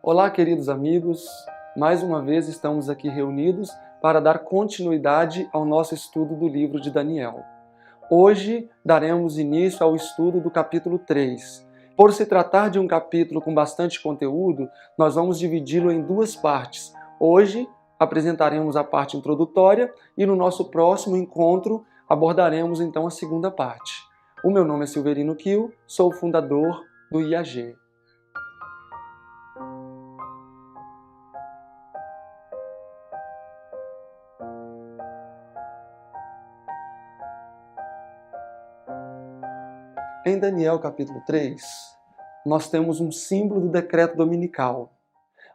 Olá, queridos amigos, mais uma vez estamos aqui reunidos para dar continuidade ao nosso estudo do livro de Daniel. Hoje daremos início ao estudo do capítulo 3. Por se tratar de um capítulo com bastante conteúdo, nós vamos dividi-lo em duas partes. Hoje apresentaremos a parte introdutória e no nosso próximo encontro abordaremos então a segunda parte. O meu nome é Silverino Kiel, sou o fundador do IAG. Em Daniel capítulo 3, nós temos um símbolo do decreto dominical.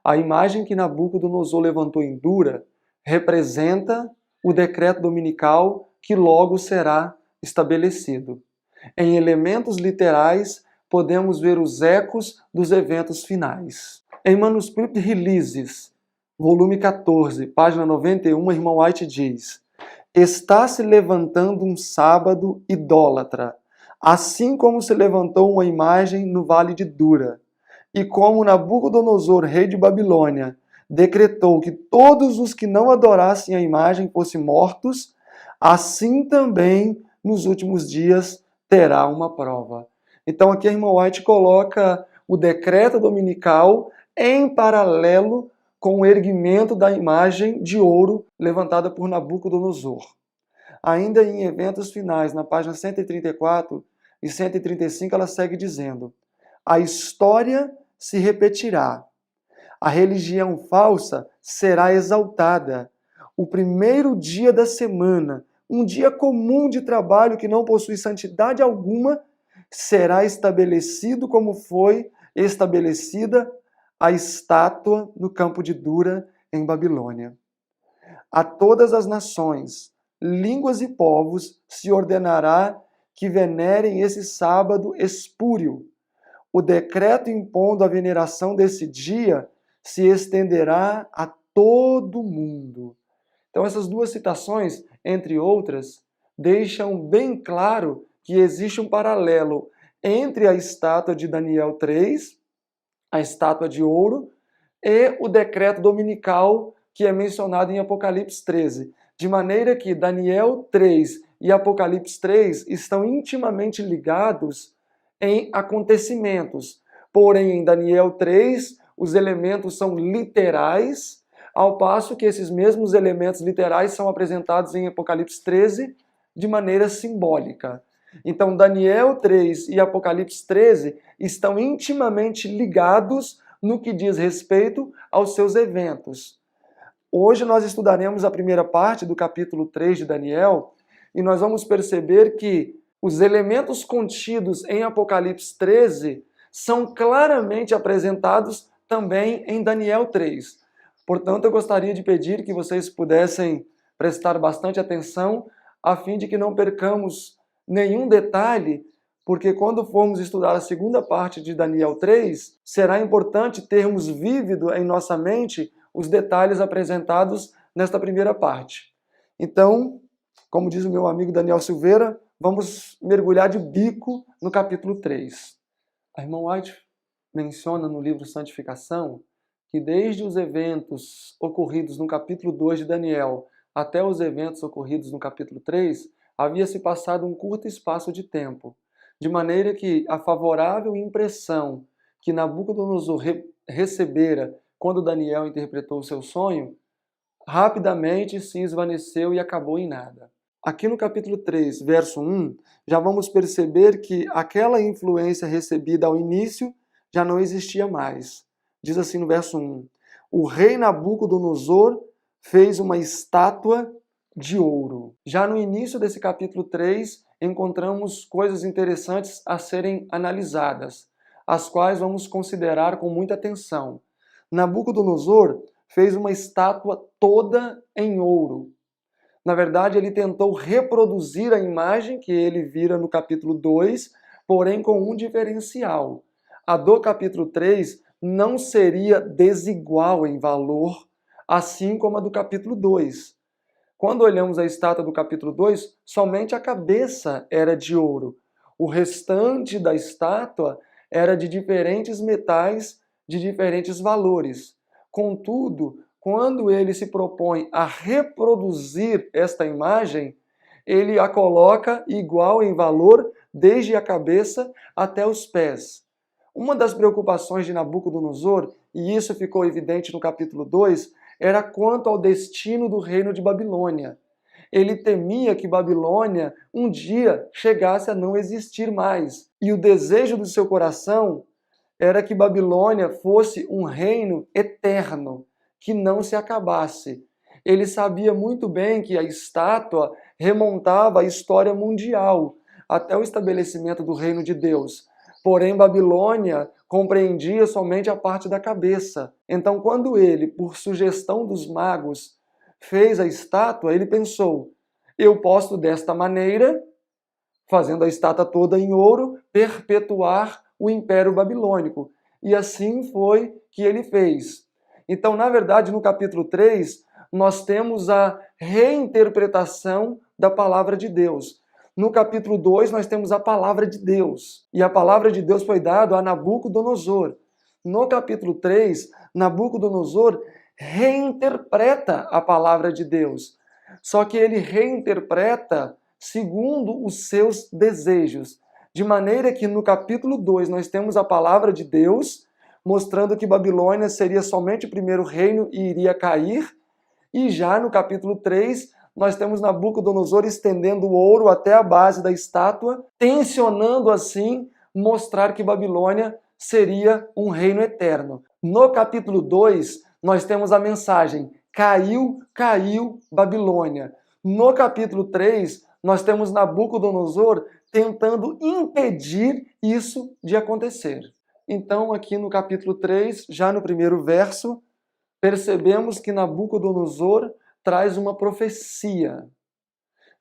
A imagem que Nabucodonosor levantou em Dura representa o decreto dominical que logo será estabelecido. Em elementos literais, podemos ver os ecos dos eventos finais. Em Manuscript Releases, volume 14, página 91, o irmão White diz: "Está se levantando um sábado idólatra, assim como se levantou uma imagem no vale de Dura, e como Nabucodonosor, rei de Babilônia, decretou que todos os que não adorassem a imagem fossem mortos, assim também nos últimos dias terá uma prova." Então aqui a irmã White coloca o decreto dominical em paralelo com o erguimento da imagem de ouro levantada por Nabucodonosor. Ainda em eventos finais, na página 134 e 135, ela segue dizendo: "A história se repetirá. A religião falsa será exaltada. O primeiro dia da semana, um dia comum de trabalho que não possui santidade alguma, será estabelecido como foi estabelecida a estátua no campo de Dura, em Babilônia. A todas as nações, línguas e povos se ordenará que venerem esse sábado espúrio. O decreto impondo a veneração desse dia se estenderá a todo mundo." Então essas duas citações, entre outras, deixam bem claro que existe um paralelo entre a estátua de Daniel 3, a estátua de ouro, e o decreto dominical que é mencionado em Apocalipse 13. De maneira que Daniel 3 e Apocalipse 3 estão intimamente ligados em acontecimentos. Porém, em Daniel 3, os elementos são literais, ao passo que esses mesmos elementos literais são apresentados em Apocalipse 13 de maneira simbólica. Então, Daniel 3 e Apocalipse 13 estão intimamente ligados no que diz respeito aos seus eventos. Hoje nós estudaremos a primeira parte do capítulo 3 de Daniel e nós vamos perceber que os elementos contidos em Apocalipse 13 são claramente apresentados também em Daniel 3. Portanto, eu gostaria de pedir que vocês pudessem prestar bastante atenção a fim de que não percamos nenhum detalhe, porque quando formos estudar a segunda parte de Daniel 3, será importante termos vívido em nossa mente os detalhes apresentados nesta primeira parte. Então, como diz o meu amigo Daniel Silveira, vamos mergulhar de bico no capítulo 3. A irmã White menciona no livro Santificação que desde os eventos ocorridos no capítulo 2 de Daniel até os eventos ocorridos no capítulo 3, havia se passado um curto espaço de tempo, de maneira que a favorável impressão que Nabucodonosor recebera quando Daniel interpretou o seu sonho, rapidamente se esvaneceu e acabou em nada. Aqui no capítulo 3, verso 1, já vamos perceber que aquela influência recebida ao início já não existia mais. Diz assim no verso 1: "O rei Nabucodonosor fez uma estátua de ouro." Já no início desse capítulo 3, encontramos coisas interessantes a serem analisadas, as quais vamos considerar com muita atenção. Nabucodonosor fez uma estátua toda em ouro. Na verdade, ele tentou reproduzir a imagem que ele vira no capítulo 2, porém com um diferencial. A do capítulo 3 não seria desigual em valor, assim como a do capítulo 2. Quando olhamos a estátua do capítulo 2, somente a cabeça era de ouro. O restante da estátua era de diferentes metais de diferentes valores. Contudo, quando ele se propõe a reproduzir esta imagem, ele a coloca igual em valor desde a cabeça até os pés. Uma das preocupações de Nabucodonosor, e isso ficou evidente no capítulo 2, era quanto ao destino do reino de Babilônia. Ele temia que Babilônia um dia chegasse a não existir mais. E o desejo do seu coração era que Babilônia fosse um reino eterno, que não se acabasse. Ele sabia muito bem que a estátua remontava à história mundial, até o estabelecimento do reino de Deus. Porém, Babilônia compreendia somente a parte da cabeça. Então, quando ele, por sugestão dos magos, fez a estátua, ele pensou: eu posso desta maneira, fazendo a estátua toda em ouro, perpetuar o Império Babilônico. E assim foi que ele fez. Então, na verdade, no capítulo 3, nós temos a reinterpretação da palavra de Deus. No capítulo 2, nós temos a palavra de Deus. E a palavra de Deus foi dada a Nabucodonosor. No capítulo 3, Nabucodonosor reinterpreta a palavra de Deus. Só que ele reinterpreta segundo os seus desejos. De maneira que no capítulo 2 nós temos a palavra de Deus, mostrando que Babilônia seria somente o primeiro reino e iria cair. E já no capítulo 3, nós temos Nabucodonosor estendendo o ouro até a base da estátua, tensionando assim mostrar que Babilônia seria um reino eterno. No capítulo 2, nós temos a mensagem: caiu, caiu Babilônia. No capítulo 3, nós temos Nabucodonosor tentando impedir isso de acontecer. Então, aqui no capítulo 3, já no primeiro verso, percebemos que Nabucodonosor traz uma profecia.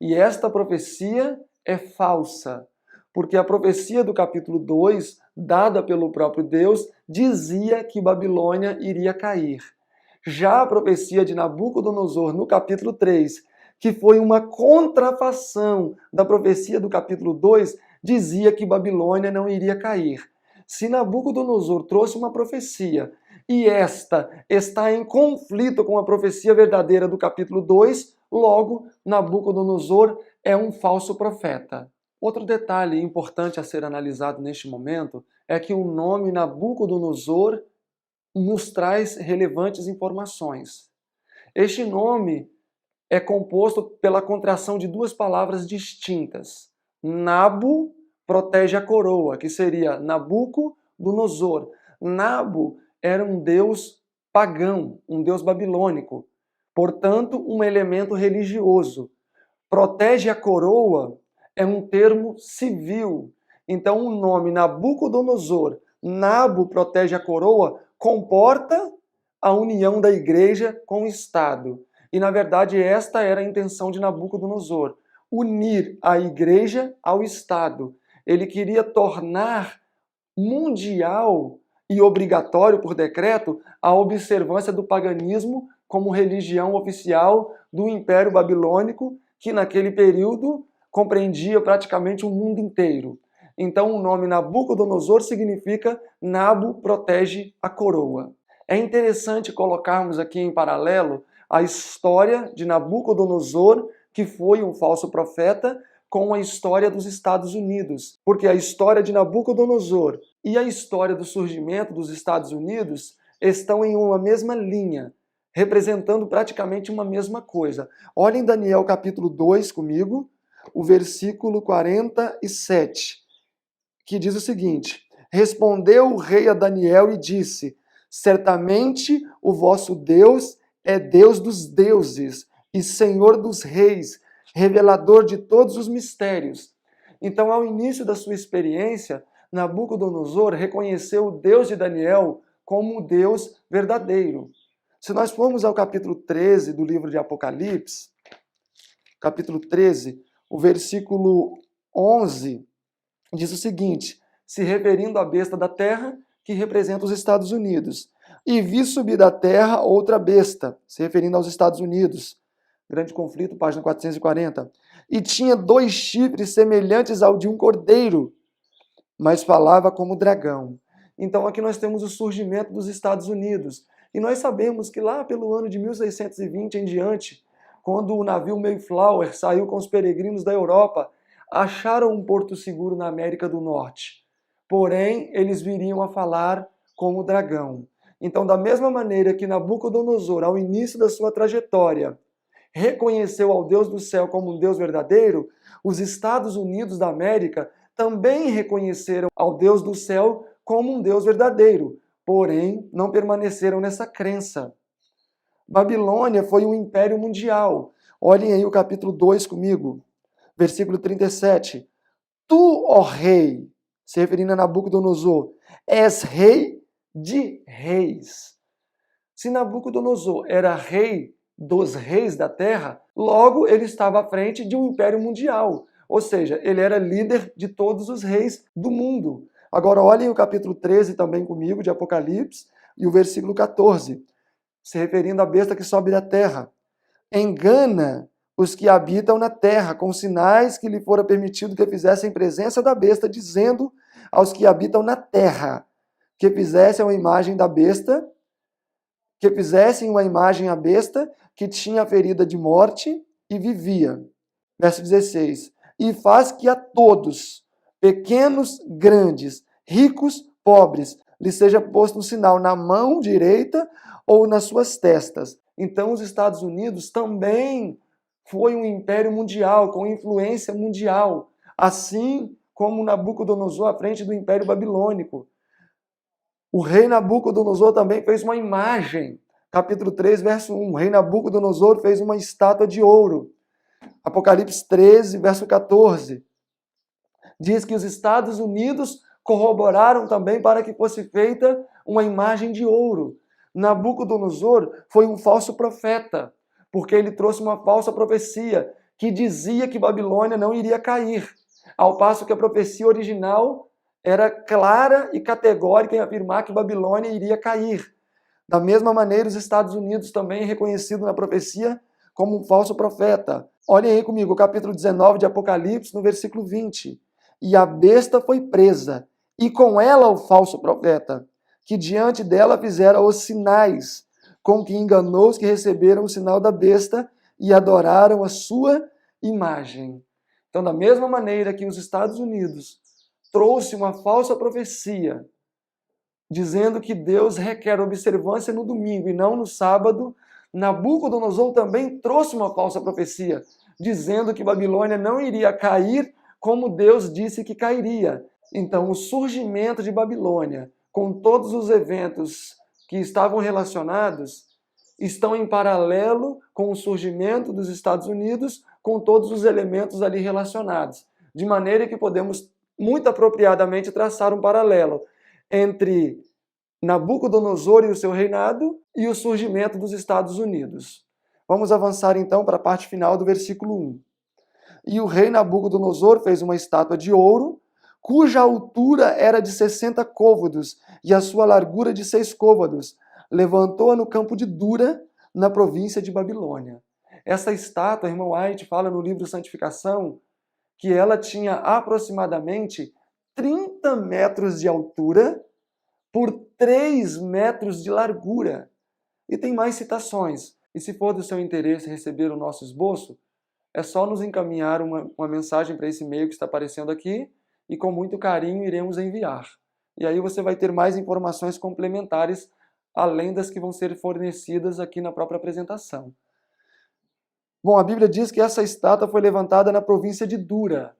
E esta profecia é falsa, porque a profecia do capítulo 2, dada pelo próprio Deus, dizia que Babilônia iria cair. Já a profecia de Nabucodonosor no capítulo 3, que foi uma contrafação da profecia do capítulo 2, dizia que Babilônia não iria cair. Se Nabucodonosor trouxe uma profecia e esta está em conflito com a profecia verdadeira do capítulo 2, logo Nabucodonosor é um falso profeta. Outro detalhe importante a ser analisado neste momento é que o nome Nabucodonosor nos traz relevantes informações. Este nome é composto pela contração de duas palavras distintas. Nabu protege a coroa, que seria Nabucodonosor. Nabu era um deus pagão, um deus babilônico, portanto, um elemento religioso. Protege a coroa é um termo civil. Então, o nome Nabucodonosor, Nabu protege a coroa, comporta a união da igreja com o Estado. E, na verdade, esta era a intenção de Nabucodonosor, unir a igreja ao Estado. Ele queria tornar mundial e obrigatório por decreto a observância do paganismo como religião oficial do Império Babilônico, que naquele período compreendia praticamente o mundo inteiro. Então, o nome Nabucodonosor significa Nabu protege a coroa. É interessante colocarmos aqui em paralelo a história de Nabucodonosor, que foi um falso profeta, com a história dos Estados Unidos. Porque a história de Nabucodonosor e a história do surgimento dos Estados Unidos estão em uma mesma linha, representando praticamente uma mesma coisa. Olhem Daniel capítulo 2 comigo, o versículo 47, que diz o seguinte: respondeu o rei a Daniel e disse: certamente o vosso Deus é Deus dos deuses e Senhor dos reis, revelador de todos os mistérios. Então, ao início da sua experiência, Nabucodonosor reconheceu o Deus de Daniel como o Deus verdadeiro. Se nós formos ao capítulo 13 do livro de Apocalipse, capítulo 13, o versículo 11, diz o seguinte, se referindo à besta da terra, que representa os Estados Unidos. E vi subir da terra outra besta, se referindo aos Estados Unidos. Grande Conflito, página 440. E tinha 2 chifres semelhantes ao de um cordeiro, mas falava como dragão. Então aqui nós temos o surgimento dos Estados Unidos. E nós sabemos que lá pelo ano de 1620 em diante, quando o navio Mayflower saiu com os peregrinos da Europa, acharam um porto seguro na América do Norte. Porém, eles viriam a falar com o dragão. Então, da mesma maneira que Nabucodonosor, ao início da sua trajetória, reconheceu ao Deus do céu como um Deus verdadeiro, os Estados Unidos da América também reconheceram ao Deus do céu como um Deus verdadeiro, porém não permaneceram nessa crença. Babilônia foi um império mundial. Olhem aí o capítulo 2 comigo, versículo 37. Tu, ó rei, se referindo a Nabucodonosor, és rei de reis. Se Nabucodonosor era rei dos reis da terra, logo ele estava à frente de um império mundial. Ou seja, ele era líder de todos os reis do mundo. Agora olhem o capítulo 13 também comigo, de Apocalipse, e o versículo 14, se referindo à besta que sobe da terra. Engana os que habitam na terra, com sinais que lhe fora permitido que fizessem presença da besta, dizendo aos que habitam na terra que fizessem uma imagem da besta, que fizessem uma imagem à besta, que tinha a ferida de morte e vivia. Verso 16. E faz que a todos, pequenos, grandes, ricos, pobres, lhe seja posto um sinal na mão direita ou nas suas testas. Então os Estados Unidos também foi um império mundial, com influência mundial, assim como Nabucodonosor à frente do Império Babilônico. O rei Nabucodonosor também fez uma imagem. Capítulo 3, verso 1. O rei Nabucodonosor fez uma estátua de ouro. Apocalipse 13, verso 14. Diz que os Estados Unidos corroboraram também para que fosse feita uma imagem de ouro. Nabucodonosor foi um falso profeta, porque ele trouxe uma falsa profecia que dizia que Babilônia não iria cair, ao passo que a profecia original era clara e categórica em afirmar que Babilônia iria cair. Da mesma maneira, os Estados Unidos também é reconhecido na profecia como um falso profeta. Olhem aí comigo, o capítulo 19 de Apocalipse, no versículo 20. E a besta foi presa, e com ela o falso profeta, que diante dela fizera os sinais, com que enganou os que receberam o sinal da besta e adoraram a sua imagem. Então, da mesma maneira que os Estados Unidos trouxe uma falsa profecia, dizendo que Deus requer observância no domingo e não no sábado, Nabucodonosor também trouxe uma falsa profecia, dizendo que Babilônia não iria cair como Deus disse que cairia. Então, o surgimento de Babilônia, com todos os eventos que estavam relacionados, estão em paralelo com o surgimento dos Estados Unidos, com todos os elementos ali relacionados. De maneira que podemos muito apropriadamente traçar um paralelo entre Nabucodonosor e o seu reinado e o surgimento dos Estados Unidos. Vamos avançar então para a parte final do versículo 1. E o rei Nabucodonosor fez uma estátua de ouro, cuja altura era de 60 côvados e a sua largura de 6 côvados. Levantou-a no campo de Dura, na província de Babilônia. Essa estátua, irmão White fala no livro Santificação, que ela tinha aproximadamente 30 metros de altura por 3 metros de largura. E tem mais citações. E se for do seu interesse receber o nosso esboço, é só nos encaminhar uma mensagem para esse e-mail que está aparecendo aqui e com muito carinho iremos enviar. E aí você vai ter mais informações complementares além das que vão ser fornecidas aqui na própria apresentação. Bom, a Bíblia diz que essa estátua foi levantada na província de Dura.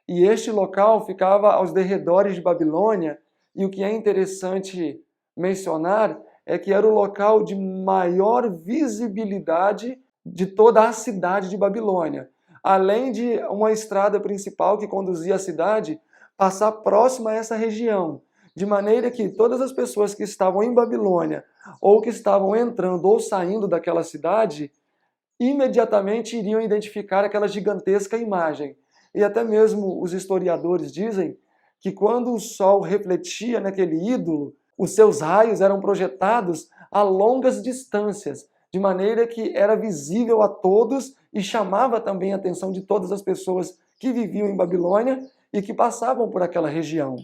E este local ficava aos derredores de Babilônia. E o que é interessante mencionar é que era o local de maior visibilidade de toda a cidade de Babilônia. Além de uma estrada principal que conduzia à cidade, passar próxima a essa região. De maneira que todas as pessoas que estavam em Babilônia, ou que estavam entrando ou saindo daquela cidade, imediatamente iriam identificar aquela gigantesca imagem. E até mesmo os historiadores dizem que quando o sol refletia naquele ídolo, os seus raios eram projetados a longas distâncias, de maneira que era visível a todos e chamava também a atenção de todas as pessoas que viviam em Babilônia e que passavam por aquela região.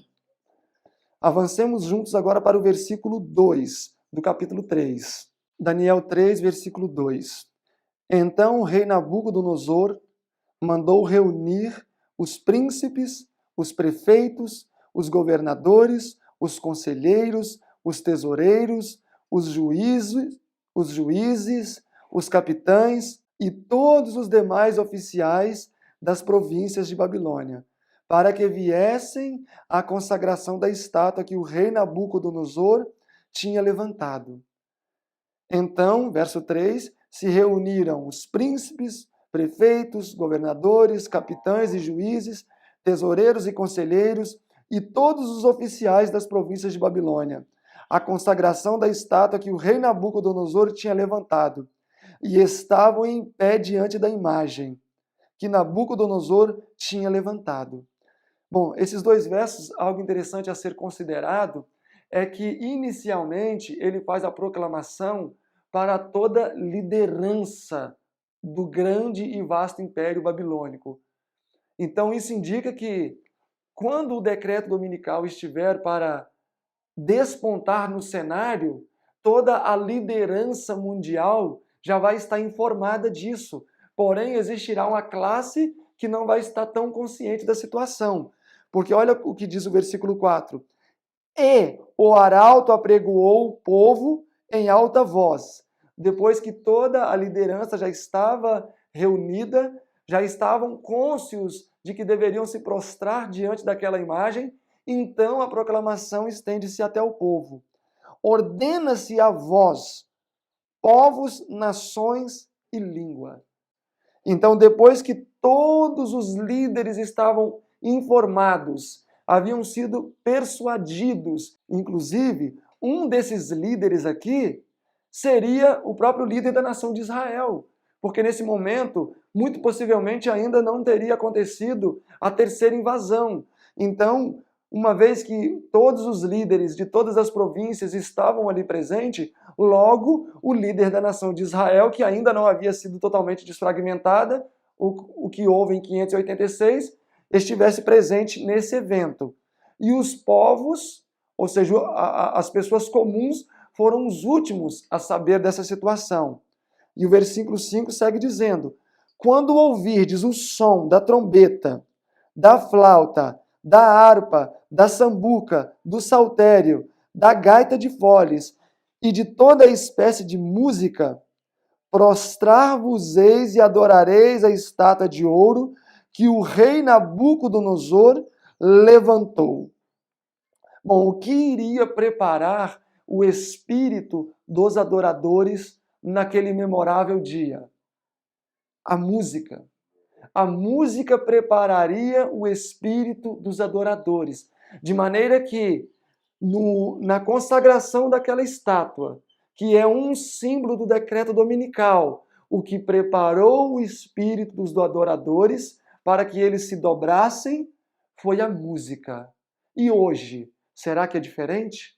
Avancemos juntos agora para o versículo 2 do capítulo 3. Daniel 3, versículo 2. Então o rei Nabucodonosor mandou reunir os príncipes, os prefeitos, os governadores, os conselheiros, os tesoureiros, os juízes, os capitães e todos os demais oficiais das províncias de Babilônia, para que viessem à consagração da estátua que o rei Nabucodonosor tinha levantado. Então, verso 3, se reuniram os príncipes, prefeitos, governadores, capitães e juízes, tesoureiros e conselheiros e todos os oficiais das províncias de Babilônia, a consagração da estátua que o rei Nabucodonosor tinha levantado, e estavam em pé diante da imagem que Nabucodonosor tinha levantado. Bom, esses dois versos, algo interessante a ser considerado é que, inicialmente, ele faz a proclamação para toda liderança do grande e vasto império babilônico. Então, isso indica que, quando o decreto dominical estiver para despontar no cenário, toda a liderança mundial já vai estar informada disso. Porém, existirá uma classe que não vai estar tão consciente da situação. Porque olha o que diz o versículo 4. E o arauto apregoou o povo em alta voz. Depois que toda a liderança já estava reunida, já estavam cônscios de que deveriam se prostrar diante daquela imagem, então a proclamação estende-se até o povo. Ordena-se a vós, povos, nações e língua. Então, depois que todos os líderes estavam informados, haviam sido persuadidos, inclusive, um desses líderes aqui seria o próprio líder da nação de Israel, porque nesse momento, muito possivelmente, ainda não teria acontecido a terceira invasão. Então, uma vez que todos os líderes de todas as províncias estavam ali presentes, logo o líder da nação de Israel, que ainda não havia sido totalmente desfragmentada, o que houve em 586, estivesse presente nesse evento. E os povos, ou seja, as pessoas comuns, foram os últimos a saber dessa situação. E o versículo 5 segue dizendo: quando ouvirdes o som da trombeta, da flauta, da harpa, da sambuca, do saltério, da gaita de foles e de toda espécie de música, prostrar-vos-eis e adorareis a estátua de ouro que o rei Nabucodonosor levantou. Bom, o que iria preparar o espírito dos adoradores naquele memorável dia? A música. A música prepararia o espírito dos adoradores, de maneira que, na consagração daquela estátua, que é um símbolo do decreto dominical, o que preparou o espírito dos adoradores para que eles se dobrassem foi a música. E hoje, será que é diferente?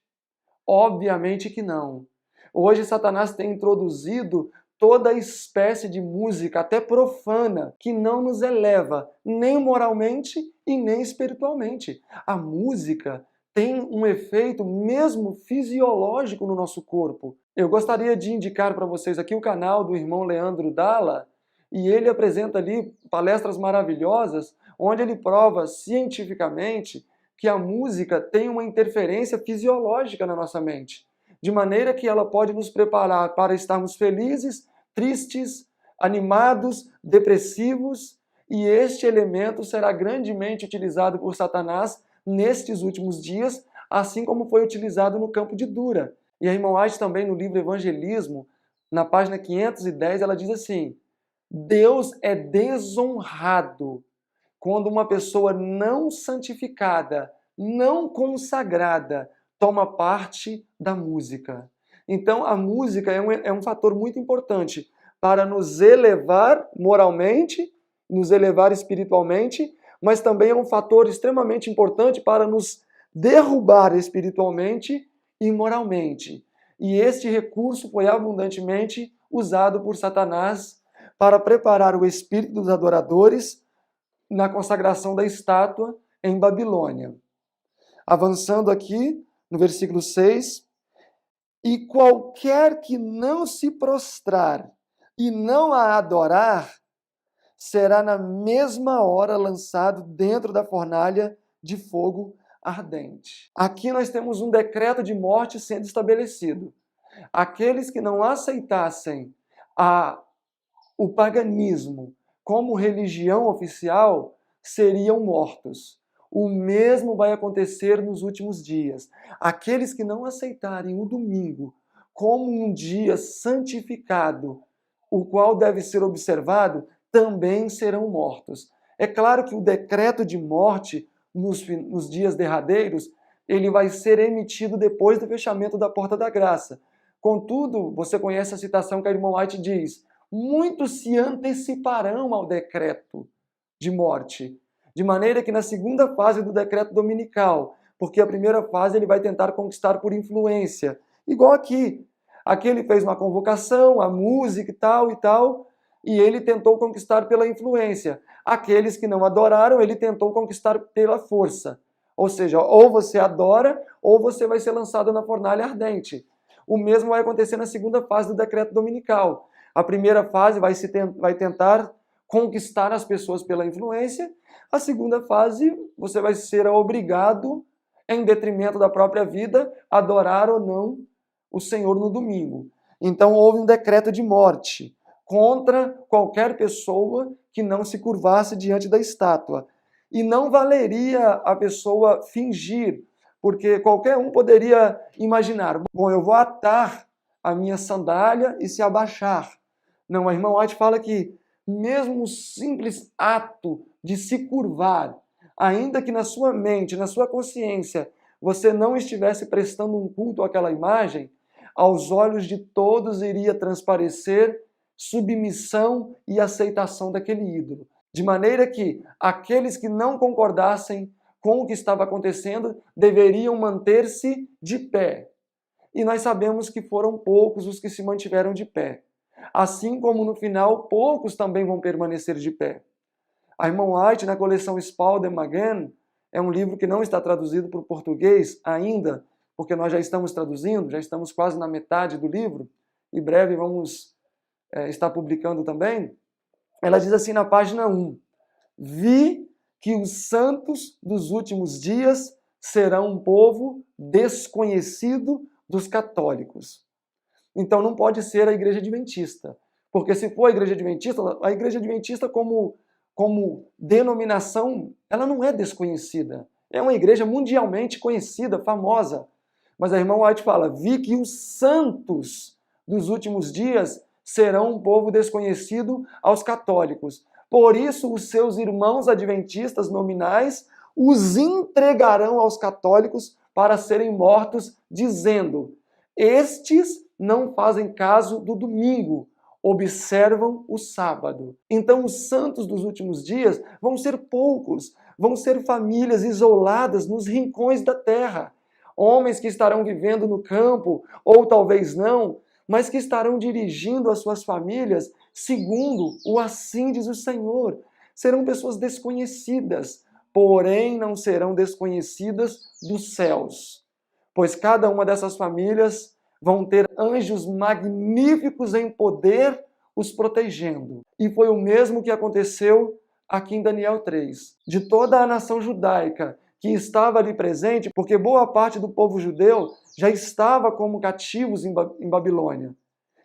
Obviamente que não. Hoje Satanás tem introduzido toda espécie de música, até profana, que não nos eleva nem moralmente e nem espiritualmente. A música tem um efeito mesmo fisiológico no nosso corpo. Eu gostaria de indicar para vocês aqui o canal do irmão Leandro Dalla, e ele apresenta ali palestras maravilhosas, onde ele prova cientificamente que a música tem uma interferência fisiológica na nossa mente, de maneira que ela pode nos preparar para estarmos felizes, tristes, animados, depressivos, e este elemento será grandemente utilizado por Satanás nestes últimos dias, assim como foi utilizado no campo de Dura. E a irmã White também, no livro Evangelismo, na página 510, ela diz assim: Deus é desonrado quando uma pessoa não santificada, não consagrada, toma parte da música. Então, a música é um fator muito importante para nos elevar moralmente, nos elevar espiritualmente, mas também é um fator extremamente importante para nos derrubar espiritualmente e moralmente. E este recurso foi abundantemente usado por Satanás para preparar o espírito dos adoradores na consagração da estátua em Babilônia. Avançando aqui no versículo 6, e qualquer que não se prostrar e não a adorar, será na mesma hora lançado dentro da fornalha de fogo ardente. Aqui nós temos um decreto de morte sendo estabelecido. Aqueles que não aceitassem o paganismo como religião oficial seriam mortos. O mesmo vai acontecer nos últimos dias. Aqueles que não aceitarem o domingo como um dia santificado, o qual deve ser observado, também serão mortos. É claro que o decreto de morte nos dias derradeiros, ele vai ser emitido depois do fechamento da porta da graça. Contudo, você conhece a citação que a irmã White diz: muitos se anteciparão ao decreto de morte, de maneira que na segunda fase do decreto dominical, porque a primeira fase ele vai tentar conquistar por influência, igual aqui. Aqui ele fez uma convocação, a música e tal, e ele tentou conquistar pela influência. Aqueles que não adoraram, ele tentou conquistar pela força. Ou seja, ou você adora, ou você vai ser lançado na fornalha ardente. O mesmo vai acontecer na segunda fase do decreto dominical. A primeira fase vai tentar conquistar as pessoas pela influência. A segunda fase, você vai ser obrigado, em detrimento da própria vida, a adorar ou não o Senhor no domingo. Então houve um decreto de morte contra qualquer pessoa que não se curvasse diante da estátua. E não valeria a pessoa fingir, porque qualquer um poderia imaginar: bom, eu vou atar a minha sandália e se abaixar. Não, a irmã White fala que mesmo o simples ato de se curvar, ainda que na sua mente, na sua consciência, você não estivesse prestando um culto àquela imagem, aos olhos de todos iria transparecer submissão e aceitação daquele ídolo. De maneira que aqueles que não concordassem com o que estava acontecendo deveriam manter-se de pé. E nós sabemos que foram poucos os que se mantiveram de pé. Assim como no final, poucos também vão permanecer de pé. A irmã White, na coleção Spalding Magan, é um livro que não está traduzido para o português ainda, porque nós já estamos traduzindo, já estamos quase na metade do livro, e breve vamos estar publicando também. Ela diz assim na página 1, vi que os santos dos últimos dias serão um povo desconhecido dos católicos. Então não pode ser a Igreja Adventista, porque se for a Igreja Adventista como denominação, ela não é desconhecida. É uma igreja mundialmente conhecida, famosa. Mas a irmã White fala, vi que os santos dos últimos dias serão um povo desconhecido aos católicos. Por isso, os seus irmãos adventistas nominais os entregarão aos católicos para serem mortos, dizendo: estes não fazem caso do domingo, observam o sábado. Então, os santos dos últimos dias vão ser poucos, vão ser famílias isoladas nos rincões da terra. Homens que estarão vivendo no campo, ou talvez não, mas que estarão dirigindo as suas famílias segundo o assim diz o Senhor. Serão pessoas desconhecidas, porém não serão desconhecidas dos céus, pois cada uma dessas famílias vão ter anjos magníficos em poder os protegendo. E foi o mesmo que aconteceu aqui em Daniel 3. De toda a nação judaica que estava ali presente, porque boa parte do povo judeu já estava como cativos em Babilônia.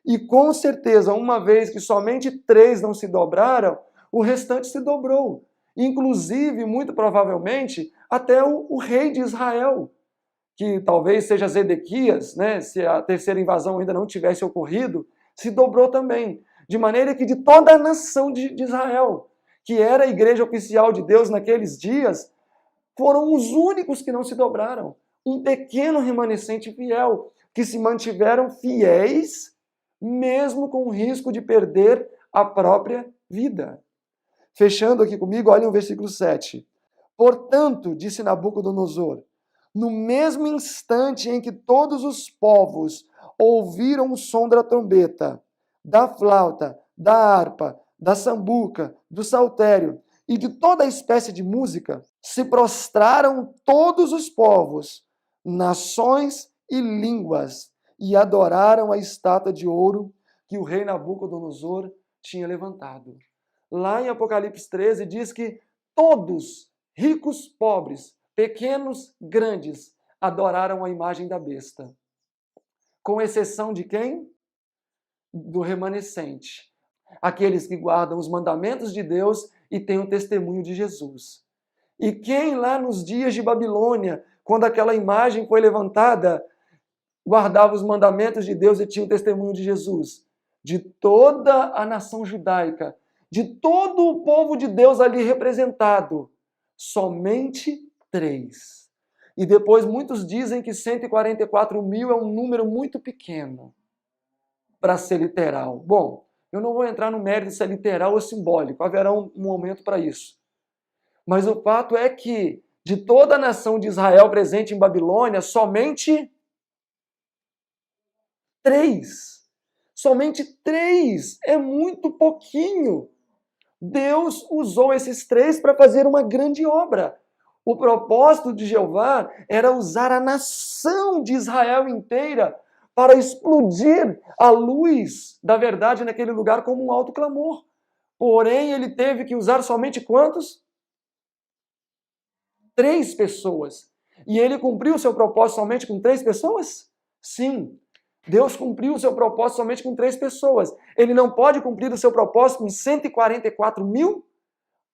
E com certeza, uma vez que somente 3 não se dobraram, o restante se dobrou. Inclusive, muito provavelmente, até o rei de Israel, que talvez seja Zedequias, né, se a terceira invasão ainda não tivesse ocorrido, se dobrou também. De maneira que de toda a nação de Israel, que era a igreja oficial de Deus naqueles dias, foram os únicos que não se dobraram. Um pequeno remanescente fiel, que se mantiveram fiéis, mesmo com o risco de perder a própria vida. Fechando aqui comigo, olhem o versículo 7. Portanto, disse Nabucodonosor, no mesmo instante em que todos os povos ouviram o som da trombeta, da flauta, da harpa, da sambuca, do saltério e de toda espécie de música, se prostraram todos os povos, nações e línguas, e adoraram a estátua de ouro que o rei Nabucodonosor tinha levantado. Lá em Apocalipse 13 diz que todos, ricos, pobres, pequenos, grandes, adoraram a imagem da besta. Com exceção de quem? Do remanescente. Aqueles que guardam os mandamentos de Deus e têm o testemunho de Jesus. E quem lá nos dias de Babilônia, quando aquela imagem foi levantada, guardava os mandamentos de Deus e tinha o testemunho de Jesus? De toda a nação judaica, de todo o povo de Deus ali representado, somente 3. E depois muitos dizem que 144 mil é um número muito pequeno para ser literal. Bom, eu não vou entrar no mérito se é literal ou simbólico, haverá um momento para isso. Mas o fato é que de toda a nação de Israel presente em Babilônia, somente 3. Somente 3. É muito pouquinho. Deus usou esses 3 para fazer uma grande obra. O propósito de Jeová era usar a nação de Israel inteira para explodir a luz da verdade naquele lugar como um alto clamor. Porém, ele teve que usar somente quantos? 3 pessoas. E ele cumpriu o seu propósito somente com 3 pessoas? Sim. Deus cumpriu o seu propósito somente com 3 pessoas. Ele não pode cumprir o seu propósito com 144 mil?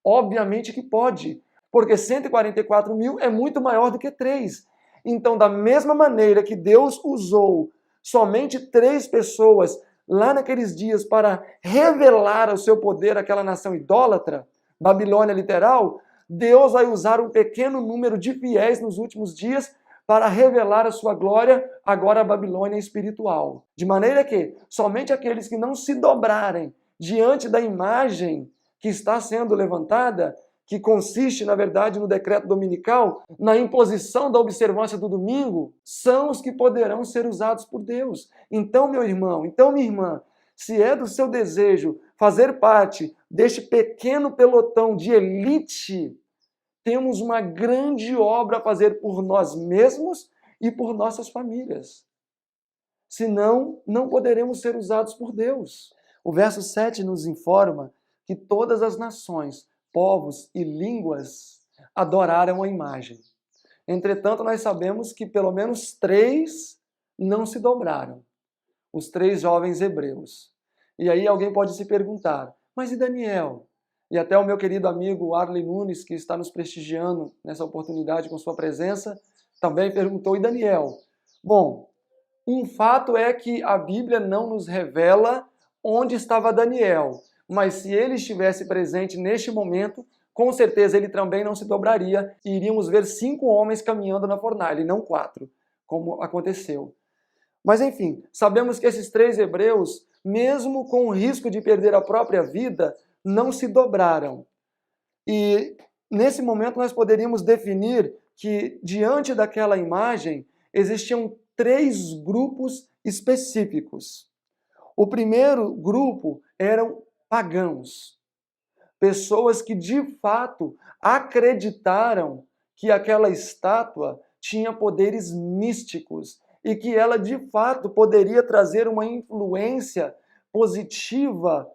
Obviamente que pode, porque 144 mil é muito maior do que 3. Então, da mesma maneira que Deus usou somente 3 pessoas lá naqueles dias para revelar o seu poder àquela nação idólatra, Babilônia literal, Deus vai usar um pequeno número de fiéis nos últimos dias para revelar a sua glória agora à Babilônia espiritual. De maneira que somente aqueles que não se dobrarem diante da imagem que está sendo levantada, que consiste, na verdade, no decreto dominical, na imposição da observância do domingo, são os que poderão ser usados por Deus. Então, meu irmão, então, minha irmã, se é do seu desejo fazer parte deste pequeno pelotão de elite, temos uma grande obra a fazer por nós mesmos e por nossas famílias. Senão, não poderemos ser usados por Deus. O verso 7 nos informa que todas as nações, povos e línguas adoraram a imagem. Entretanto, nós sabemos que pelo menos 3 não se dobraram. Os 3 jovens hebreus. E aí alguém pode se perguntar, mas e Daniel? E até o meu querido amigo Arley Nunes, que está nos prestigiando nessa oportunidade com sua presença, também perguntou, e Daniel? Bom, um fato é que a Bíblia não nos revela onde estava Daniel, mas se ele estivesse presente neste momento, com certeza ele também não se dobraria e iríamos ver 5 homens caminhando na fornalha, e não 4, como aconteceu. Mas enfim, sabemos que esses 3 hebreus, mesmo com o risco de perder a própria vida, não se dobraram. E nesse momento nós poderíamos definir que diante daquela imagem existiam 3 grupos específicos. O primeiro grupo eram pagãos, pessoas que de fato acreditaram que aquela estátua tinha poderes místicos e que ela de fato poderia trazer uma influência positiva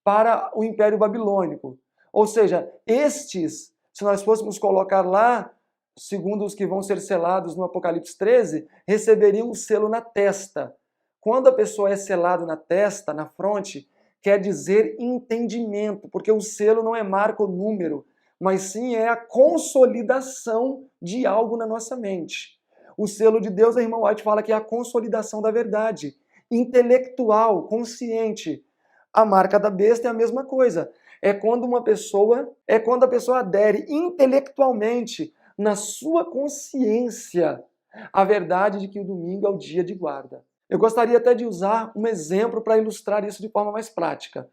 para o Império Babilônico. Ou seja, estes, se nós fôssemos colocar lá, segundo os que vão ser selados no Apocalipse 13, receberiam um selo na testa. Quando a pessoa é selada na testa, na fronte, quer dizer entendimento, porque o selo não é marca ou número, mas sim é a consolidação de algo na nossa mente. O selo de Deus, a irmã White fala que é a consolidação da verdade, intelectual, consciente. A marca da besta é a mesma coisa. É quando a pessoa adere intelectualmente, na sua consciência, a verdade de que o domingo é o dia de guarda. Eu gostaria até de usar um exemplo para ilustrar isso de forma mais prática.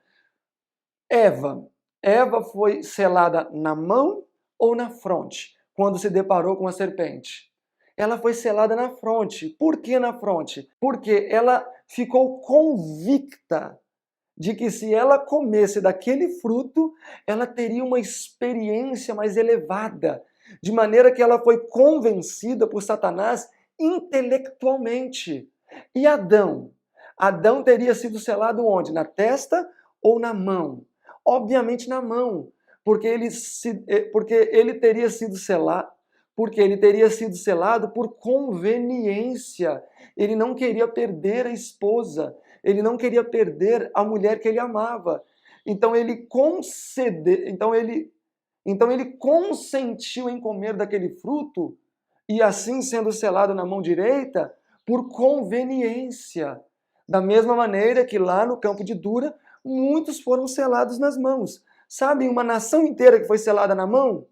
Eva foi selada na mão ou na fronte, quando se deparou com a serpente? Ela foi selada na fronte. Por que na fronte? Porque ela ficou convicta de que se ela comesse daquele fruto, ela teria uma experiência mais elevada, de maneira que ela foi convencida por Satanás intelectualmente. E Adão? Adão teria sido selado onde? Na testa ou na mão? Obviamente na mão, porque ele teria sido selado, por conveniência. Ele não queria perder a esposa, ele não queria perder a mulher que ele amava. Então ele consentiu em comer daquele fruto e assim sendo selado na mão direita por conveniência. Da mesma maneira que lá no campo de Dura, muitos foram selados nas mãos. Sabem uma nação inteira que foi selada na mão?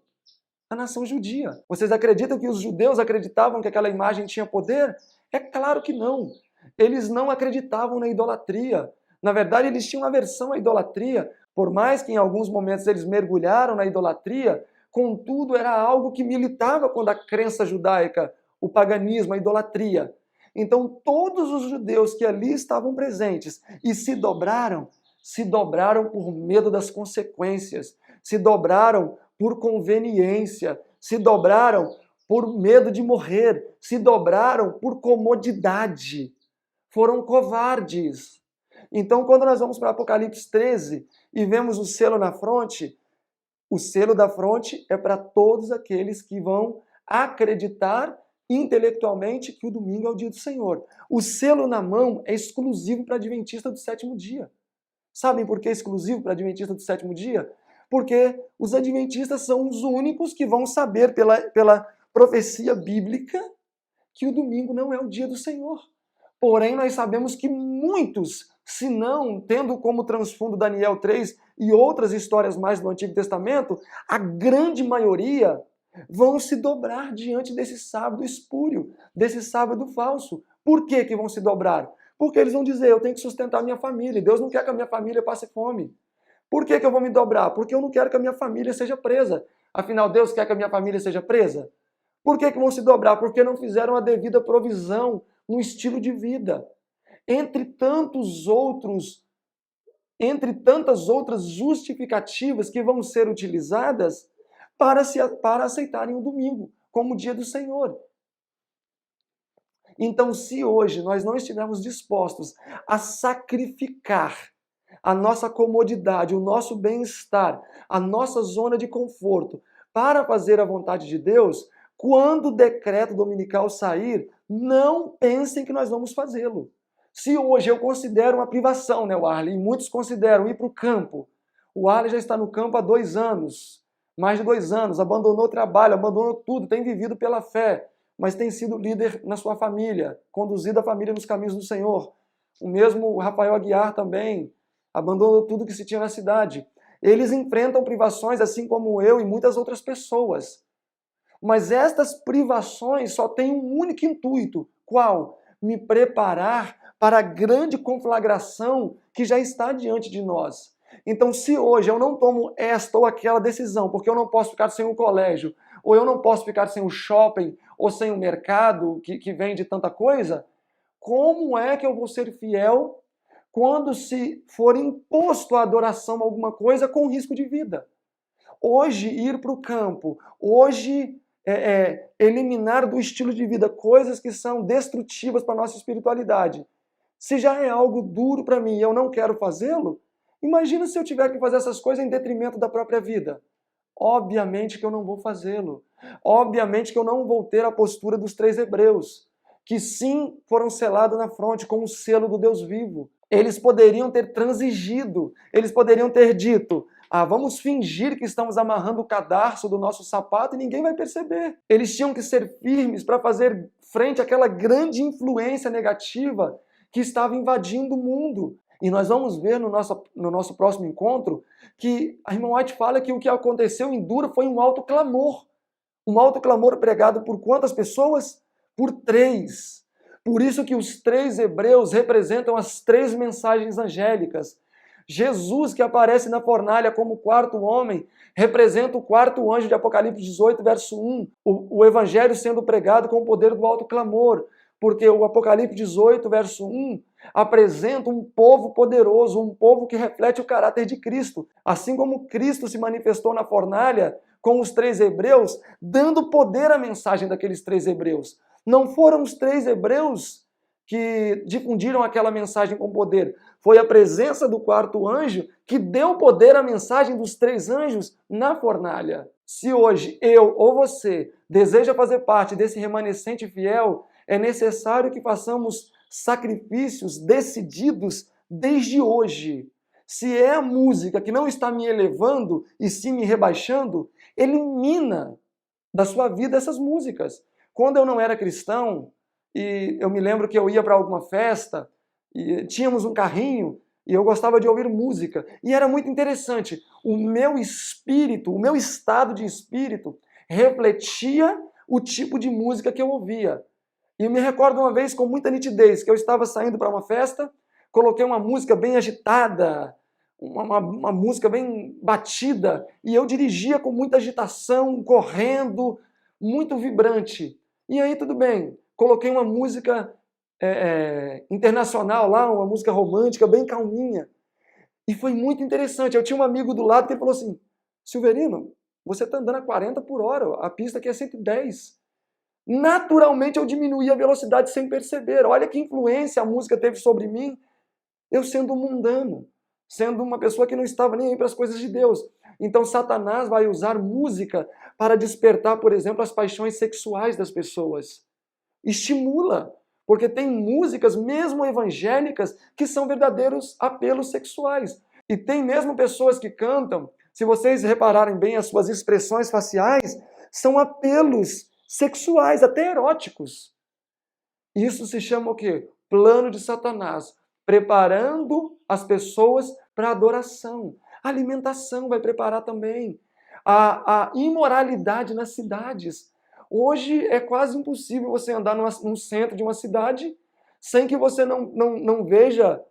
A nação judia. Vocês acreditam que os judeus acreditavam que aquela imagem tinha poder? É claro que não. Eles não acreditavam na idolatria. Na verdade, eles tinham aversão à idolatria. Por mais que em alguns momentos eles mergulharam na idolatria, contudo era algo que militava contra a crença judaica, o paganismo, a idolatria. Então todos os judeus que ali estavam presentes e se dobraram por medo das consequências, se dobraram por conveniência, se dobraram por medo de morrer, se dobraram por comodidade. Foram covardes. Então, quando nós vamos para Apocalipse 13 e vemos o selo na fronte, o selo da fronte é para todos aqueles que vão acreditar intelectualmente que o domingo é o dia do Senhor. O selo na mão é exclusivo para adventista do sétimo dia. Sabem por que é exclusivo para adventista do sétimo dia? Porque os adventistas são os únicos que vão saber pela profecia bíblica que o domingo não é o dia do Senhor. Porém, nós sabemos que muitos, se não tendo como transfundo Daniel 3 e outras histórias mais do Antigo Testamento, a grande maioria vão se dobrar diante desse sábado espúrio, desse sábado falso. Por que que vão se dobrar? Porque eles vão dizer, eu tenho que sustentar a minha família, Deus não quer que a minha família passe fome. Por que que eu vou me dobrar? Porque eu não quero que a minha família seja presa. Afinal, Deus quer que a minha família seja presa? Por que que vão se dobrar? Porque não fizeram a devida provisão no estilo de vida. Entre tantas outras justificativas que vão ser utilizadas para aceitarem o domingo como o dia do Senhor. Então, se hoje nós não estivermos dispostos a sacrificar a nossa comodidade, o nosso bem-estar, a nossa zona de conforto para fazer a vontade de Deus, quando o decreto dominical sair, não pensem que nós vamos fazê-lo. Se hoje eu considero uma privação, né, Warley? E muitos consideram ir para o campo. O Warley já está no campo há 2 anos, mais de 2 anos, abandonou o trabalho, abandonou tudo, tem vivido pela fé, mas tem sido líder na sua família, conduzido a família nos caminhos do Senhor. O mesmo Rafael Aguiar também abandonou tudo que se tinha na cidade. Eles enfrentam privações assim como eu e muitas outras pessoas. Mas estas privações só têm um único intuito. Qual? Me preparar para a grande conflagração que já está diante de nós. Então, se hoje eu não tomo esta ou aquela decisão, porque eu não posso ficar sem o colégio, ou eu não posso ficar sem o shopping, ou sem o mercado que vende tanta coisa, como é que eu vou ser fiel quando se for imposto a adoração a alguma coisa com risco de vida? Hoje, ir para o campo, hoje eliminar do estilo de vida coisas que são destrutivas para a nossa espiritualidade. Se já é algo duro para mim e eu não quero fazê-lo, imagina se eu tiver que fazer essas coisas em detrimento da própria vida. Obviamente que eu não vou fazê-lo. Obviamente que eu não vou ter a postura dos 3 hebreus, que sim foram selados na fronte com o selo do Deus vivo. Eles poderiam ter transigido, eles poderiam ter dito, vamos fingir que estamos amarrando o cadarço do nosso sapato e ninguém vai perceber. Eles tinham que ser firmes para fazer frente àquela grande influência negativa que estava invadindo o mundo. E nós vamos ver no nosso próximo encontro que a irmã White fala que o que aconteceu em Dura foi um alto clamor. Um alto clamor pregado por quantas pessoas? Por 3. Por isso que os 3 hebreus representam as 3 mensagens angélicas. Jesus, que aparece na fornalha como o 4º homem, representa o 4º anjo de Apocalipse 18, verso 1. O evangelho sendo pregado com o poder do alto clamor. Porque o Apocalipse 18, verso 1, apresenta um povo poderoso, um povo que reflete o caráter de Cristo. Assim como Cristo se manifestou na fornalha com os 3 hebreus, dando poder à mensagem daqueles 3 hebreus. Não foram os 3 hebreus que difundiram aquela mensagem com poder. Foi a presença do 4º anjo que deu poder à mensagem dos 3 anjos na fornalha. Se hoje eu ou você deseja fazer parte desse remanescente fiel, é necessário que façamos sacrifícios decididos desde hoje. Se é a música que não está me elevando e sim me rebaixando, elimina da sua vida essas músicas. Quando eu não era cristão, e eu me lembro que eu ia para alguma festa, e tínhamos um carrinho, e eu gostava de ouvir música. E era muito interessante. O meu espírito, o meu estado de espírito, refletia o tipo de música que eu ouvia. E eu me recordo uma vez com muita nitidez que eu estava saindo para uma festa, coloquei uma música bem agitada, uma música bem batida, e eu dirigia com muita agitação, correndo, muito vibrante. E aí tudo bem, coloquei uma música internacional lá, uma música romântica, bem calminha. E foi muito interessante. Eu tinha um amigo do lado que ele falou assim: Silverino, você está andando a 40 por hora, a pista aqui é 110. Naturalmente eu diminuí a velocidade sem perceber. Olha que influência a música teve sobre mim, eu sendo mundano, sendo uma pessoa que não estava nem aí para as coisas de Deus. Então Satanás vai usar música para despertar, por exemplo, as paixões sexuais das pessoas. Estimula, porque tem músicas, mesmo evangélicas, que são verdadeiros apelos sexuais. E tem mesmo pessoas que cantam, se vocês repararem bem as suas expressões faciais, são apelos sexuais, até eróticos. Isso se chama o quê? Plano de Satanás, preparando as pessoas para a adoração. A alimentação vai preparar também. A imoralidade nas cidades. Hoje é quase impossível você andar num centro de uma cidade sem que você não veja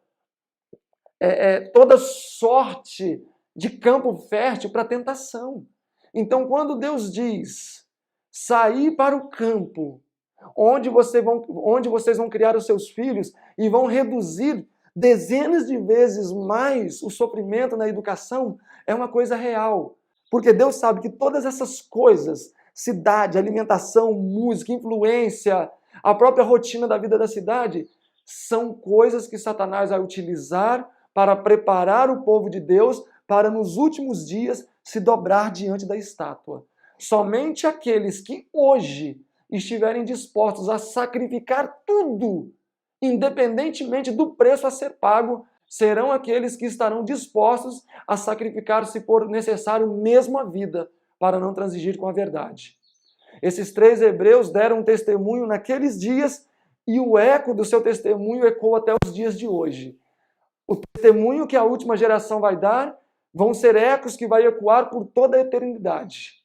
toda sorte de campo fértil para tentação. Então, quando Deus diz sair para o campo, onde vocês vão criar os seus filhos e vão reduzir dezenas de vezes mais o sofrimento na educação, é uma coisa real. Porque Deus sabe que todas essas coisas, cidade, alimentação, música, influência, a própria rotina da vida da cidade, são coisas que Satanás vai utilizar para preparar o povo de Deus para nos últimos dias se dobrar diante da estátua. Somente aqueles que hoje estiverem dispostos a sacrificar tudo, independentemente do preço a ser pago, serão aqueles que estarão dispostos a sacrificar, se for necessário, mesmo a vida, para não transigir com a verdade. Esses 3 hebreus deram um testemunho naqueles dias e o eco do seu testemunho ecoa até os dias de hoje. O testemunho que a última geração vai dar vão ser ecos que vai ecoar por toda a eternidade.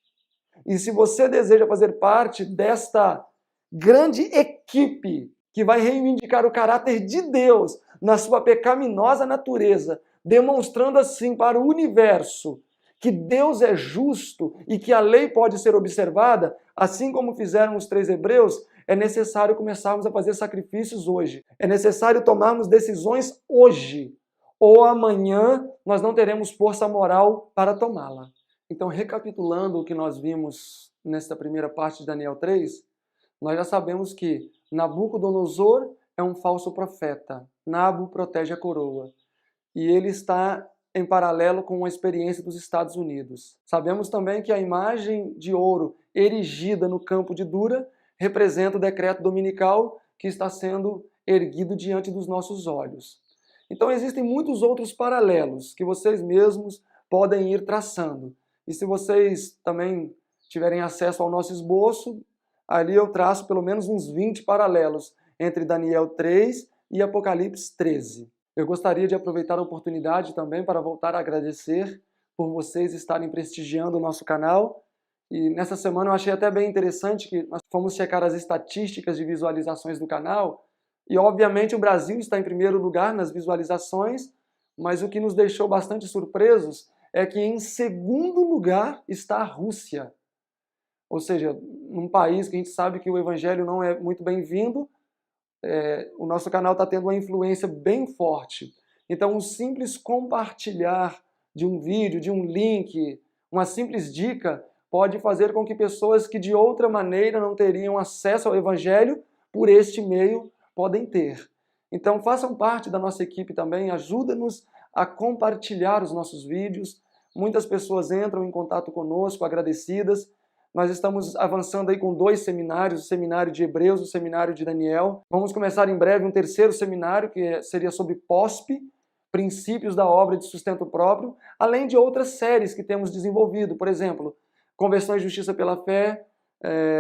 E se você deseja fazer parte desta grande equipe que vai reivindicar o caráter de Deus na sua pecaminosa natureza, demonstrando assim para o universo que Deus é justo e que a lei pode ser observada, assim como fizeram os 3 hebreus, é necessário começarmos a fazer sacrifícios hoje. É necessário tomarmos decisões hoje, ou amanhã nós não teremos força moral para tomá-la. Então, recapitulando o que nós vimos nesta primeira parte de Daniel 3, nós já sabemos que Nabucodonosor é um falso profeta. Nabo protege a coroa. E ele está em paralelo com a experiência dos Estados Unidos. Sabemos também que a imagem de ouro erigida no campo de Dura representa o decreto dominical que está sendo erguido diante dos nossos olhos. Então existem muitos outros paralelos que vocês mesmos podem ir traçando. E se vocês também tiverem acesso ao nosso esboço, ali eu traço pelo menos uns 20 paralelos entre Daniel 3 e Apocalipse 13. Eu gostaria de aproveitar a oportunidade também para voltar a agradecer por vocês estarem prestigiando o nosso canal. E nessa semana eu achei até bem interessante que nós fomos checar as estatísticas de visualizações do canal e, obviamente, o Brasil está em primeiro lugar nas visualizações, mas o que nos deixou bastante surpresos é que em segundo lugar está a Rússia. Ou seja, num país que a gente sabe que o evangelho não é muito bem-vindo, o nosso canal está tendo uma influência bem forte. Então, um simples compartilhar de um vídeo, de um link, uma simples dica, pode fazer com que pessoas que de outra maneira não teriam acesso ao Evangelho, por este meio, podem ter. Então, façam parte da nossa equipe também, ajuda-nos a compartilhar os nossos vídeos. Muitas pessoas entram em contato conosco, agradecidas. Nós estamos avançando aí com 2 seminários, o seminário de Hebreus e o seminário de Daniel. Vamos começar em breve um 3º seminário, que seria sobre POSP, Princípios da Obra de Sustento Próprio, além de outras séries que temos desenvolvido, por exemplo, Conversão e Justiça pela Fé,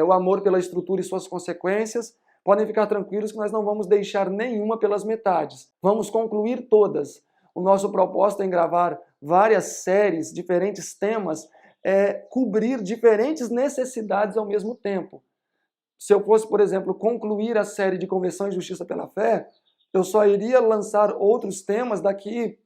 o Amor pela Estrutura e Suas Consequências. Podem ficar tranquilos que nós não vamos deixar nenhuma pelas metades. Vamos concluir todas. O nosso propósito em gravar várias séries, diferentes temas, é cobrir diferentes necessidades ao mesmo tempo. Se eu fosse, por exemplo, concluir a série de Conversão e Justiça pela Fé, eu só iria lançar outros temas daqui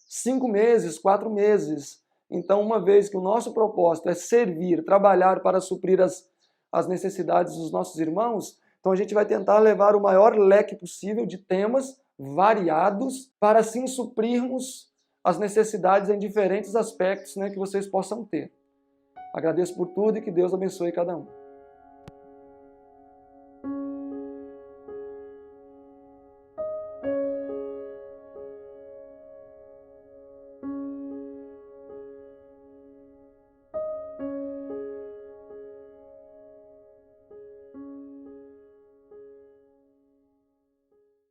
5 meses, 4 meses. Então, uma vez que o nosso propósito é servir, trabalhar para suprir as necessidades dos nossos irmãos, então a gente vai tentar levar o maior leque possível de temas variados para assim suprirmos as necessidades em diferentes aspectos, né, que vocês possam ter. Agradeço por tudo e que Deus abençoe cada um.